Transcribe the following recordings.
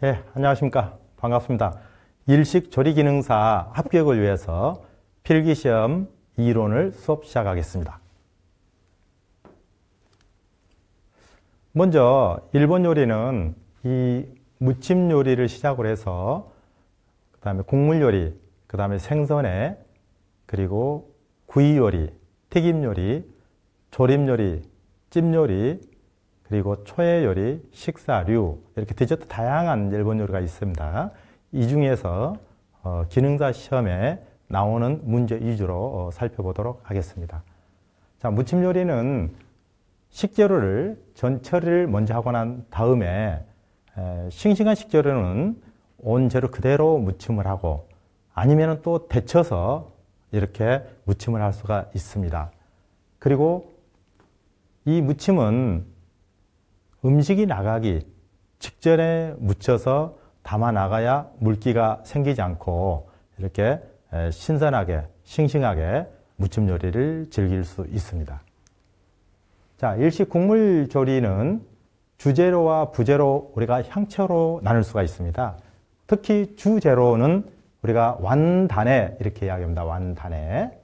예, 안녕하십니까. 반갑습니다. 일식조리기능사 합격을 위해서 필기시험 이론을 수업 시작하겠습니다. 먼저 일본 요리는 이 무침 요리를 시작으로 해서 그 다음에 국물 요리, 그 다음에 생선회, 그리고 구이 요리, 튀김 요리, 조림 요리, 찜 요리, 그리고 초회 요리, 식사류, 이렇게 디저트 다양한 일본 요리가 있습니다. 이 중에서 기능사 시험에 나오는 문제 위주로 살펴보도록 하겠습니다. 자, 무침 요리는 식재료를 전처리를 먼저 하고 난 다음에 싱싱한 식재료는 온 재료 그대로 무침을 하고 아니면 또 데쳐서 이렇게 무침을 할 수가 있습니다. 그리고 이 무침은 음식이 나가기 직전에 묻혀서 담아 나가야 물기가 생기지 않고 이렇게 신선하게, 싱싱하게 무침 요리를 즐길 수 있습니다. 자, 일식 국물 조리는 주재료와 부재료 우리가 향채로 나눌 수가 있습니다. 특히 주재료는 우리가 완단회 이렇게 이야기합니다. 완단회.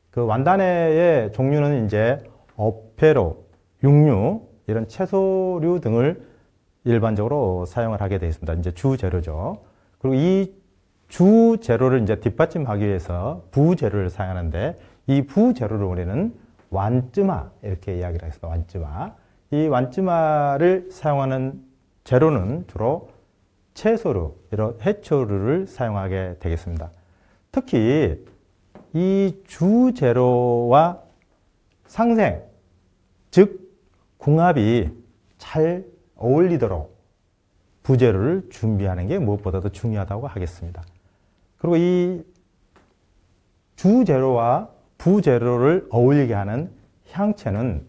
그 완단회의 종류는 이제 어패로, 육류, 이런 채소류 등을 일반적으로 사용을 하게 되어 있습니다. 이제 주재료죠. 그리고 이 주재료를 이제 뒷받침하기 위해서 부재료를 사용하는데 이 부재료를 우리는 완쯔마 이렇게 이야기를 하겠습니다. 완쯔마. 이 완쯔마를 사용하는 재료는 주로 채소류, 이런 해초류를 사용하게 되겠습니다. 특히 이 주재료와 상생, 즉 궁합이 잘 어울리도록 부재료를 준비하는 게 무엇보다도 중요하다고 하겠습니다. 그리고 이 주재료와 부재료를 어울리게 하는 향채는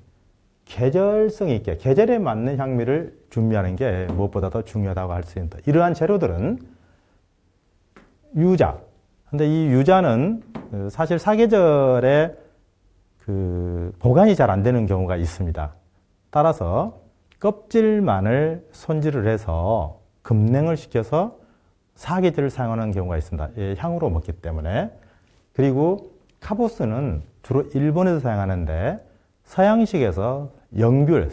계절성 있게, 계절에 맞는 향미를 준비하는 게 무엇보다도 중요하다고 할 수 있습니다. 이러한 재료들은 유자. 근데 이 유자는 사실 사계절에 보관이 잘 안 되는 경우가 있습니다. 따라서 껍질만을 손질을 해서 급냉을 시켜서 사계절을 사용하는 경우가 있습니다. 향으로 먹기 때문에. 그리고 카보스는 주로 일본에서 사용하는데 서양식에서 영귤,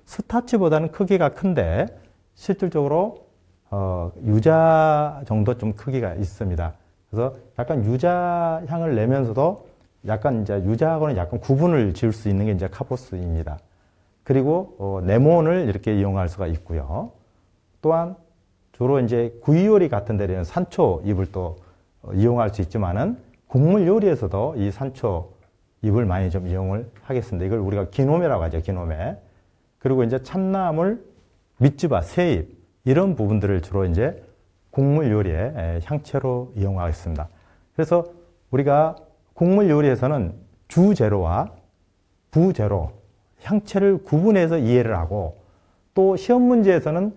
스타치보다는 크기가 큰데 실질적으로 유자 정도 좀 크기가 있습니다. 그래서 약간 유자 향을 내면서도 약간 이제 유자하고는 약간 구분을 지을 수 있는 게 이제 카보스입니다. 그리고 레몬을 이렇게 이용할 수가 있고요. 또한 주로 이제 구이 요리 같은 데는 산초 잎을 또 이용할 수 있지만은 국물 요리에서도 이 산초 잎을 많이 좀 이용을 하겠습니다. 이걸 우리가 기노메라고 하죠. 기노메. 그리고 이제 참나물, 밑주바, 새잎 이런 부분들을 주로 이제 국물 요리에 향채로 이용하겠습니다. 그래서 우리가 국물 요리에서는 주재료와 부재료, 향채를 구분해서 이해를 하고 또 시험 문제에서는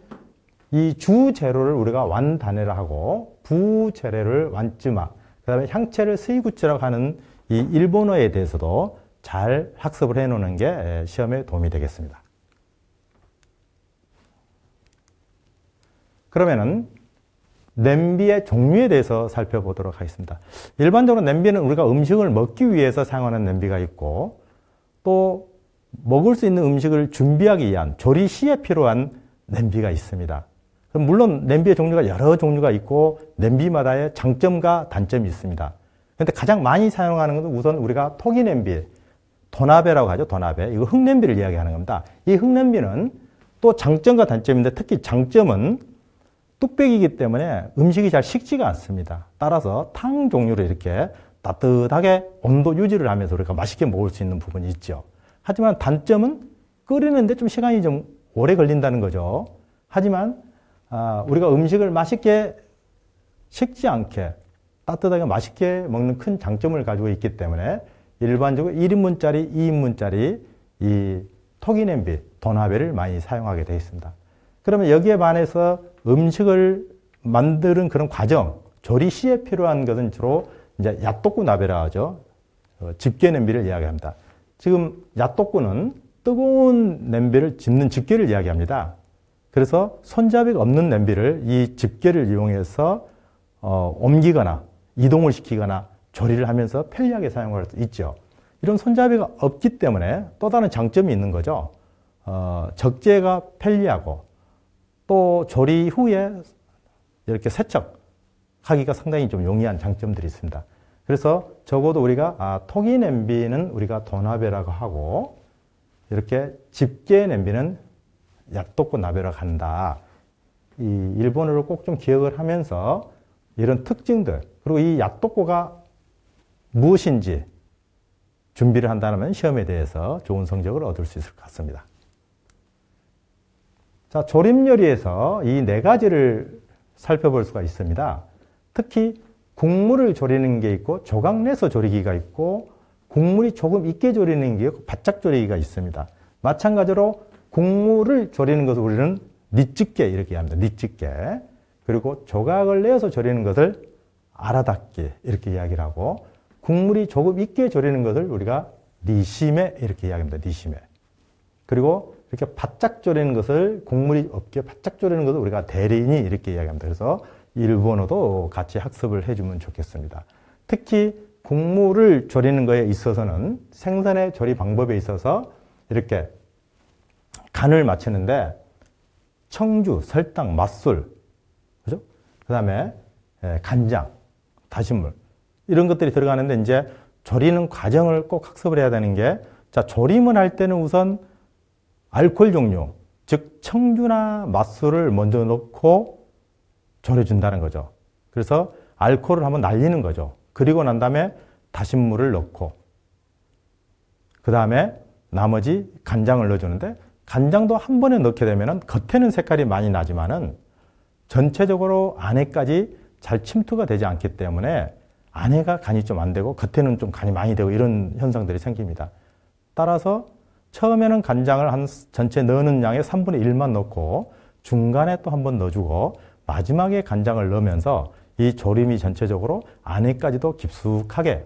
이 주재료를 우리가 완단회를 하고 부재료를 완쯔마, 그 다음에 향채를 스이구치라고 하는 이 일본어에 대해서도 잘 학습을 해 놓는 게 시험에 도움이 되겠습니다. 그러면은 냄비의 종류에 대해서 살펴보도록 하겠습니다. 일반적으로 냄비는 우리가 음식을 먹기 위해서 사용하는 냄비가 있고 또 먹을 수 있는 음식을 준비하기 위한 조리 시에 필요한 냄비가 있습니다. 물론 냄비의 종류가 여러 종류가 있고 냄비마다의 장점과 단점이 있습니다. 그런데 가장 많이 사용하는 것은 우선 우리가 토기 냄비, 도나베라고 하죠. 도나베. 이거 흙냄비를 이야기하는 겁니다. 이 흙냄비는 또 장점과 단점인데 특히 장점은 뚝배기이기 때문에 음식이 잘 식지가 않습니다. 따라서 탕 종류로 이렇게 따뜻하게 온도 유지를 하면서 우리가 맛있게 먹을 수 있는 부분이 있죠. 하지만 단점은 끓이는데 좀 시간이 좀 오래 걸린다는 거죠. 하지만 우리가 음식을 맛있게 식지 않게 따뜻하게 맛있게 먹는 큰 장점을 가지고 있기 때문에 일반적으로 1인분짜리, 2인분짜리 이 토기 냄비, 도나베를 많이 사용하게 되어 있습니다. 그러면 여기에 반해서 음식을 만드는 그런 과정, 조리 시에 필요한 것은 주로 이제 야토쿠 나베라 하죠. 집게 냄비를 이야기합니다. 지금 야토쿠는 뜨거운 냄비를 집는 집게를 이야기합니다. 그래서 손잡이가 없는 냄비를 이 집게를 이용해서 옮기거나 이동을 시키거나 조리를 하면서 편리하게 사용할 수 있죠. 이런 손잡이가 없기 때문에 또 다른 장점이 있는 거죠. 적재가 편리하고 또 조리 후에 이렇게 세척하기가 상당히 좀 용이한 장점들이 있습니다. 그래서 적어도 우리가 토기 냄비는 우리가 도나베라고 하고 이렇게 집게 냄비는 야토코 나베라고 한다. 이 일본어를 꼭 좀 기억을 하면서 이런 특징들 그리고 이 야토코가 무엇인지 준비를 한다면 시험에 대해서 좋은 성적을 얻을 수 있을 것 같습니다. 자, 조림 요리에서 이 네 가지를 살펴볼 수가 있습니다. 특히 국물을 조리는 게 있고 조각 내서 조리기가 있고 국물이 조금 있게 조리는 게 있고 바짝 조리기가 있습니다. 마찬가지로 국물을 조리는 것을 우리는 니찌개 이렇게 합니다. 니찌개. 그리고 조각을 내서 조리는 것을 아라닦기 이렇게 이야기를 하고 국물이 조금 있게 조리는 것을 우리가 니시메 이렇게 이야기합니다. 니시메. 그리고 이렇게 바짝 조리는 것을 국물이 없게 바짝 조리는 것을 우리가 대리니 이렇게 이야기합니다. 그래서 일본어도 같이 학습을 해주면 좋겠습니다. 특히 국물을 조리는 것에 있어서는 생선의 조리 방법에 있어서 이렇게 간을 맞추는데 청주, 설탕, 맛술, 그죠? 그 다음에 간장, 다시물 이런 것들이 들어가는데 이제 조리는 과정을 꼭 학습을 해야 되는 게 자, 조림을 할 때는 우선 알코올 종류, 즉 청주나 맛술을 먼저 넣고 졸여준다는 거죠. 그래서 알코올을 한번 날리는 거죠. 그리고 난 다음에 다신물을 넣고 그 다음에 나머지 간장을 넣어주는데 간장도 한 번에 넣게 되면 겉에는 색깔이 많이 나지만은 전체적으로 안에까지 잘 침투가 되지 않기 때문에 안에가 간이 좀 안 되고 겉에는 좀 간이 많이 되고 이런 현상들이 생깁니다. 따라서 처음에는 간장을 한 전체 넣는 양의 3분의 1만 넣고 중간에 또 한 번 넣어주고 마지막에 간장을 넣으면서 이 조림이 전체적으로 안에까지도 깊숙하게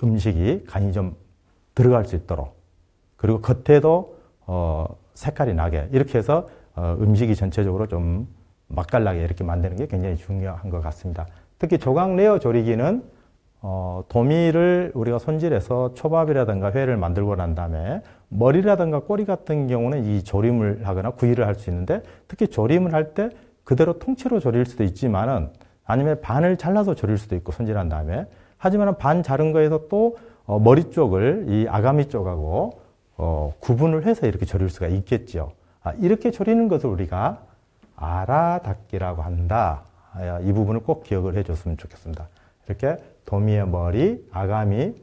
음식이 간이 좀 들어갈 수 있도록 그리고 겉에도 색깔이 나게 이렇게 해서 음식이 전체적으로 좀 맛깔나게 이렇게 만드는 게 굉장히 중요한 것 같습니다. 특히 조각 내어 조리기는 도미를 우리가 손질해서 초밥이라든가 회를 만들고 난 다음에 머리라든가 꼬리 같은 경우는 이 조림을 하거나 구이를 할 수 있는데 특히 조림을 할 때 그대로 통째로 조릴 수도 있지만은 아니면 반을 잘라서 조릴 수도 있고 손질한 다음에 하지만 반 자른 거에서 또 머리 쪽을 이 아가미 쪽하고 구분을 해서 이렇게 조릴 수가 있겠죠. 이렇게 조리는 것을 우리가 아라닦기라고 한다. 이 부분을 꼭 기억을 해줬으면 좋겠습니다. 이렇게 도미의 머리, 아가미,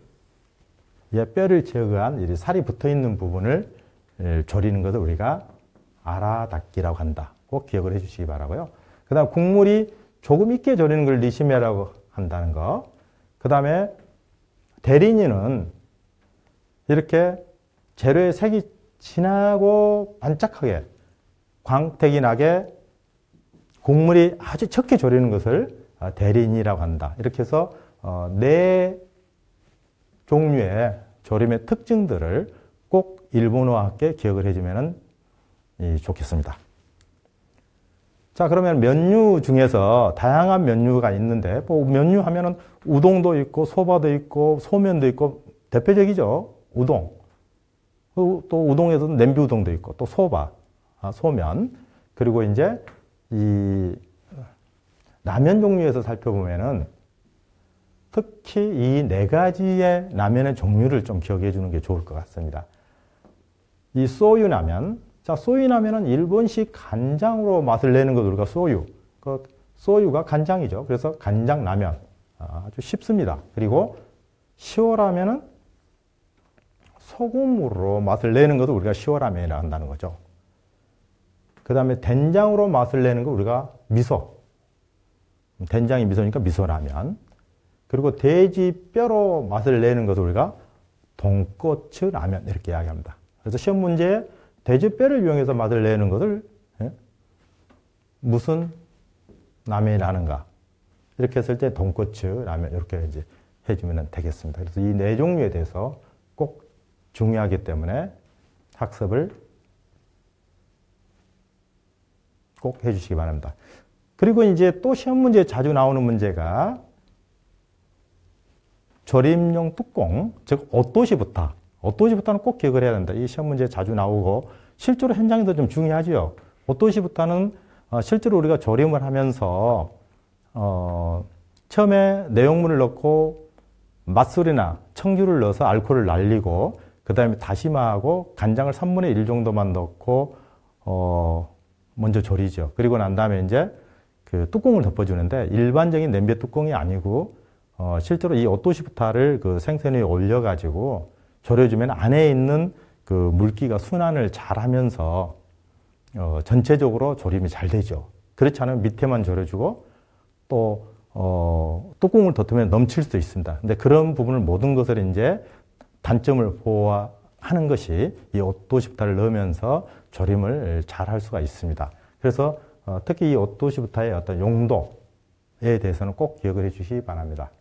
뼈를 제거한 이 살이 붙어있는 부분을 조리는 것을 우리가 아라닦기라고 한다. 꼭 기억을 해주시기 바라고요. 그 다음 국물이 조금 있게 조리는 걸 니시메라고 한다는 거. 그 다음에 대리니는 이렇게 재료의 색이 진하고 반짝하게 광택이 나게 국물이 아주 적게 조리는 것을 대리니라고 한다. 이렇게 해서 네 종류의 조림의 특징들을 꼭 일본어와 함께 기억을 해주면 좋겠습니다. 자, 그러면 면류 중에서 다양한 면류가 있는데 뭐 면류 하면은 우동도 있고 소바도 있고 소면도 있고 대표적이죠. 우동. 또 우동에서는 냄비 우동도 있고 또 소바, 소면. 그리고 이제 이 라면 종류에서 살펴보면은 특히 이 네 가지의 라면의 종류를 좀 기억해 주는 게 좋을 것 같습니다. 이 소유 라면. 자, 소유 라면은 일본식 간장으로 맛을 내는 것 우리가 소유. 그 소유가 간장이죠. 그래서 간장 라면. 아주 쉽습니다. 그리고 시오 라면은 소금으로 맛을 내는 것을 우리가 시오 라면이라고 한다는 거죠. 그 다음에 된장으로 맛을 내는 거 우리가 미소. 된장이 미소니까 미소라면. 그리고 돼지 뼈로 맛을 내는 것을 우리가 돈코츠 라면 이렇게 이야기합니다. 그래서 시험 문제에 돼지 뼈를 이용해서 맛을 내는 것을 무슨 라면이라는가 이렇게 했을 때 돈코츠 라면 이렇게 이제 해주면 되겠습니다. 그래서 이 네 종류에 대해서 꼭 중요하기 때문에 학습을 꼭 해주시기 바랍니다. 그리고 이제 또 시험 문제에 자주 나오는 문제가 조림용 뚜껑, 즉 옷도시부타는 꼭 기억을 해야 된다. 이 시험 문제에 자주 나오고 실제로 현장에서 좀 중요하지요. 옷도시부타는 실제로 우리가 조림을 하면서 처음에 내용물을 넣고 맛술이나 청주를 넣어서 알코올을 날리고 그 다음에 다시마하고 간장을 3분의 1 정도만 넣고 먼저 졸이죠. 그리고 난 다음에 이제 그 뚜껑을 덮어주는데 일반적인 냄비 뚜껑이 아니고 실제로 이 옷도시부타를 그 생선 위에 올려가지고 졸여주면 안에 있는 그 물기가 순환을 잘 하면서 전체적으로 조림이 잘 되죠. 그렇지 않으면 밑에만 졸여주고 또 뚜껑을 덮으면 넘칠 수도 있습니다. 근데 그런 부분을 모든 것을 이제 단점을 보호하는 것이 이 옷도시부타를 넣으면서 조림을 잘 할 수가 있습니다. 그래서 특히 이 옷도시부타의 어떤 용도에 대해서는 꼭 기억을 해 주시기 바랍니다.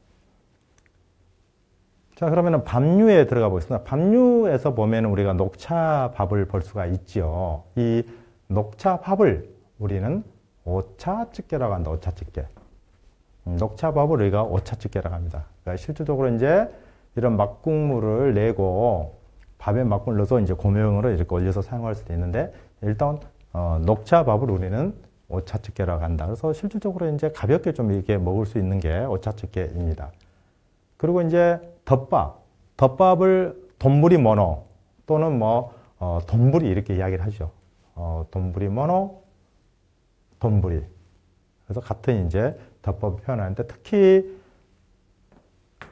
자, 그러면은 밥류에 들어가 보겠습니다. 밥류에서 보면 우리가 녹차밥을 볼 수가 있죠. 이 녹차밥을 우리는 오차찌개라고 한다. 오차찌개. 녹차밥을 우리가 오차찌개라고 합니다. 그러니까 실질적으로 이제 이런 막국물을 내고 밥에 막국물 넣어서 이제 고명으로 이렇게 올려서 사용할 수도 있는데 일단 녹차밥을 우리는 오차찌개라고 한다. 그래서 실질적으로 이제 가볍게 좀 이렇게 먹을 수 있는 게 오차찌개입니다. 그리고 이제 덮밥을 돈부리 모노 또는 뭐 돈부리 이렇게 이야기를 하죠. 돈부리 모노, 돈부리. 그래서 같은 이제 덮밥을 표현하는데 특히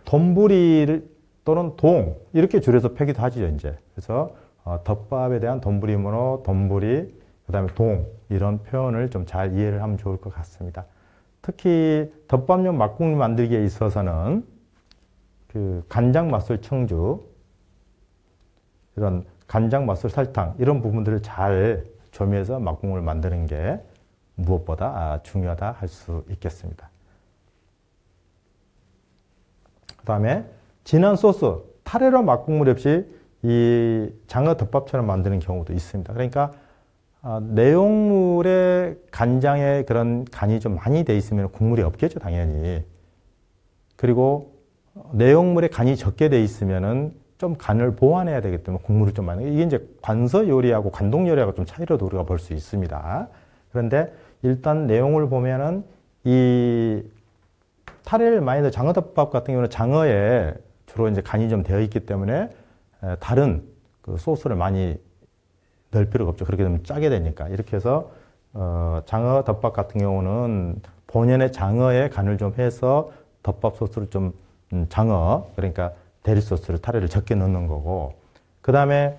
돈부리 또는 동 이렇게 줄여서 펴기도 하죠 이제. 그래서 덮밥에 대한 돈부리 모노, 돈부리, 그다음에 동 이런 표현을 좀 잘 이해를 하면 좋을 것 같습니다. 특히 덮밥용 막국물 만들기에 있어서는 그 간장, 맛술, 청주 이런 간장, 맛술, 설탕 이런 부분들을 잘 조미해서 막국물을 만드는 게 무엇보다 중요하다 할 수 있겠습니다. 그 다음에 진한 소스, 타레로 막국물 없이 이 장어 덮밥처럼 만드는 경우도 있습니다. 그러니까 내용물에 간장에 그런 간이 좀 많이 돼 있으면 국물이 없겠죠, 당연히. 그리고 내용물에 간이 적게 돼 있으면은 좀 간을 보완해야 되기 때문에 국물을 좀 많이. 이게 이제 관서 요리하고 관동 요리하고 좀 차이로도 우리가 볼 수 있습니다. 그런데 일단 내용을 보면은 이 타레를 많이 넣은 장어덮밥 같은 경우는 장어에 주로 이제 간이 좀 되어 있기 때문에 다른 그 소스를 많이 넣을 필요가 없죠. 그렇게 되면 짜게 되니까. 이렇게 해서 장어덮밥 같은 경우는 본연의 장어에 간을 좀 해서 덮밥 소스를 좀 장어, 그러니까 대리 소스를 타레를 적게 넣는 거고, 그 다음에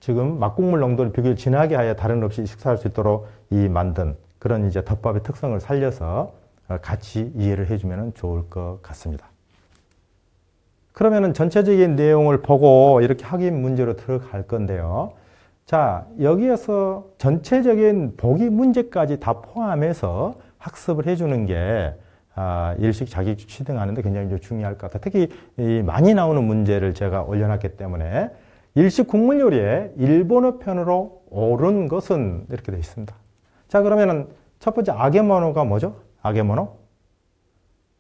지금 막국물 농도를 비교적 진하게 하여 다름없이 식사할 수 있도록 이 만든 그런 이제 덮밥의 특성을 살려서 같이 이해를 해주면 좋을 것 같습니다. 그러면은 전체적인 내용을 보고 이렇게 확인 문제로 들어갈 건데요. 자, 여기에서 전체적인 보기 문제까지 다 포함해서 학습을 해주는 게 일식 자격증 취등하는데 굉장히 중요할 것 같아요. 특히 이 많이 나오는 문제를 제가 올려놨기 때문에 일식 국물 요리의 일본어 편으로 옳은 것은 이렇게 되어 있습니다. 자, 그러면은 첫 번째 아게모노가 뭐죠? 아게모노?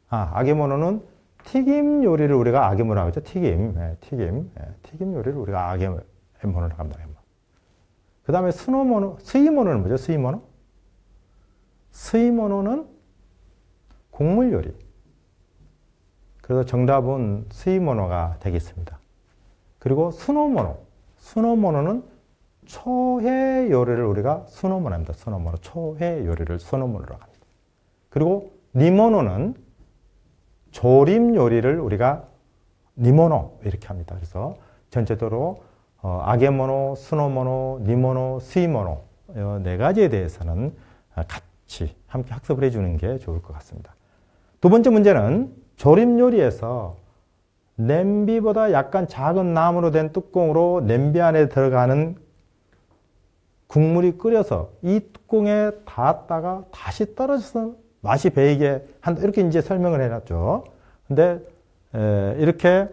아게모노는 튀김 요리를 우리가 아게모노라고 하죠. 튀김 요리를 우리가 아게모노라고 합니다. 그 다음에 스이모노는 뭐죠? 스이모노는 국물 요리. 그래서 정답은 스이모노가 되겠습니다. 그리고 스노모노는 초회 요리를 우리가 스노모노 합니다. 초회 요리를 스노모노라고 합니다. 그리고 니모노는 조림 요리를 우리가 니모노 이렇게 합니다. 그래서 전체적으로 아게모노, 스노모노, 니모노, 스이모노 이 네 가지에 대해서는 같이 함께 학습을 해주는 게 좋을 것 같습니다. 두 번째 문제는 조림 요리에서 냄비보다 약간 작은 나무로 된 뚜껑으로 냄비 안에 들어가는 국물이 끓여서 이 뚜껑에 닿았다가 다시 떨어져서 맛이 배이게 한다. 이렇게 이제 설명을 해놨죠. 근데 이렇게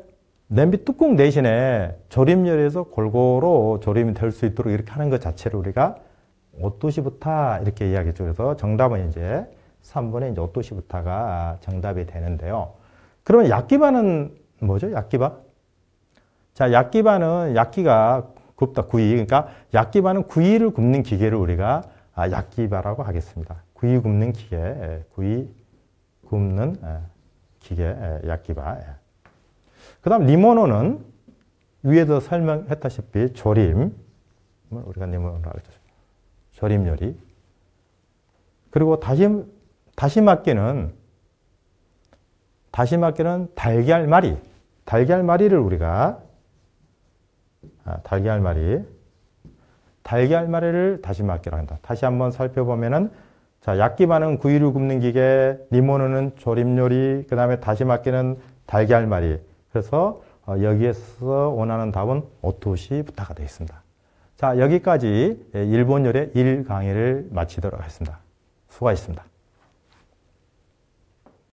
냄비 뚜껑 대신에 조림 요리에서 골고루 조림이 될 수 있도록 이렇게 하는 것 자체를 우리가 오토시부타 이렇게 이야기했죠. 그래서 정답은 이제 3번에 이제 오토시부타가 정답이 되는데요. 그러면 약기반은 뭐죠? 약기반? 자, 약기반은 약기가 굽다, 구이. 그러니까 약기반은 구이를 굽는 기계를 우리가 약기바라고 하겠습니다. 구이 굽는 기계, 구이 굽는 기계, 약기바. 그 다음 리모노는 위에도 설명했다시피 조림, 우리가 리모노라고 하죠. 조림 요리. 그리고 다시마끼는 달걀말이. 달걀말이를 우리가 달걀말이를 다시마끼라고 한다. 다시 한번 살펴보면은 자, 약기반은 구이를 굽는 기계, 리모노는 조림 요리, 그 다음에 다시마끼는 달걀말이. 그래서 여기에서 원하는 답은 오토시부타가 되어 있습니다. 자, 여기까지 일본 요리 1강의를 마치도록 하겠습니다. 수고하셨습니다.